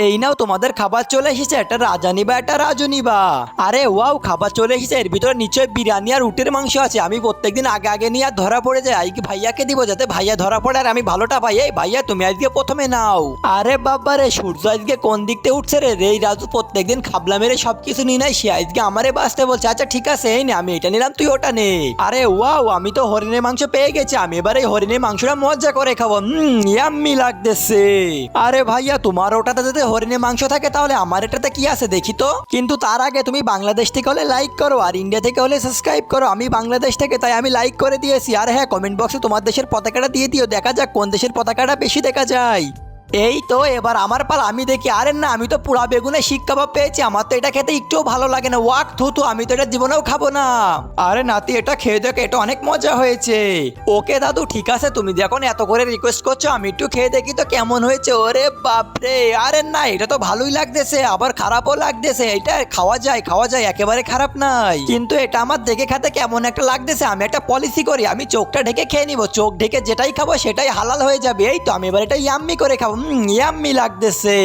এই নাও তোমাদের খাবার চলে এসেছে, একটা রাজা নিবা একটা রাজু নিবা। আরে ওয়াও, খাবার চলে এসেছে। এর ভিতরে নিশ্চয়ই বিরিয়ানি আর রুটির মাংস আছে। আমি প্রত্যেকদিন আগে আগে নিয়ে আর ধরা পড়ে যাই, আজকে ভাইয়াকে দিব যাতে ভাইয়া ধরা পড়ে আর আমি ভালোটা পাই। এই ভাইয়া তুমি আজকে প্রথমে নাও। আরে বাবা রে, সূর্য আজকে কোন দিক থেকে উঠছে রে? এই রাজু প্রত্যেকদিন খাবলা মেরে সবকিছু নিয়ে নেয়, সে আজকে আমারে বাঁচতে বলছে। আচ্ছা ঠিক আছে, এই নে আমি এটা নিলাম, তুই ওটা নে। আরে ওয়াও, আমি তো হরিণের মাংস পেয়ে গেছি। আমি এবার এই হরিণের মাংসটা মজা করে খাবো। ইয়াম্মি লাগতেছে। আরে ভাইয়া, তোমার ওটাতে যদি হরিণের মাংস থাকে তাহলে আমার এটাতে কি আছে দেখি তো। কিন্তু তার আগে তুমি বাংলাদেশ থেকে হলে লাইক করো আর ইন্ডিয়া থেকে হলে সাবস্ক্রাইব করো। আমি বাংলাদেশ থেকে, তাই আমি লাইক করে দিয়েছি। আর হ্যাঁ, কমেন্ট বক্সে তোমার দেশের পতাকাটা দিয়ে দিও, দেখা যাক কোন দেশের পতাকাটা বেশি দেখা যায়। এই তো এবার আমার পালা, আমি দেখি। আরে না, আমি তো পুরা বেগুনে শিক কাবাব পেয়েছি। আমার তো এটা খেতে একটুও ভালো লাগে না। ওয়াক থুতু, আমি তো এটা জীবনেও খাবো না। আরে নাতি, এটা খেয়ে দেখো, এটা অনেক মজা হয়েছে। ওকে দাদু, ঠিক আছে, তুমি যখন এত করে রিকোয়েস্ট করছো আমি একটু খেয়ে দেখি তো কেমন হয়েছে। ওরে বাপরে, আরে না, এটা তো ভালোই লাগতেছে, আবার খারাপও লাগতেছে। এটা খাওয়া যায় খাওয়া যায়, একেবারে খারাপ নাই। কিন্তু এটা আমার দেখে খেতে কেমন একটা লাগতেছে। আমি একটা পলিসি করি, আমি চোখটা ঢেকে খেয়ে নিব। চোখ ঢেকে যেটাই খাবো সেটাই হালাল হয়ে যাবে। এই তো আমি এবার এটা ইয়াম্মি করে খাবো। ইয়াম্মি লাগতেছে।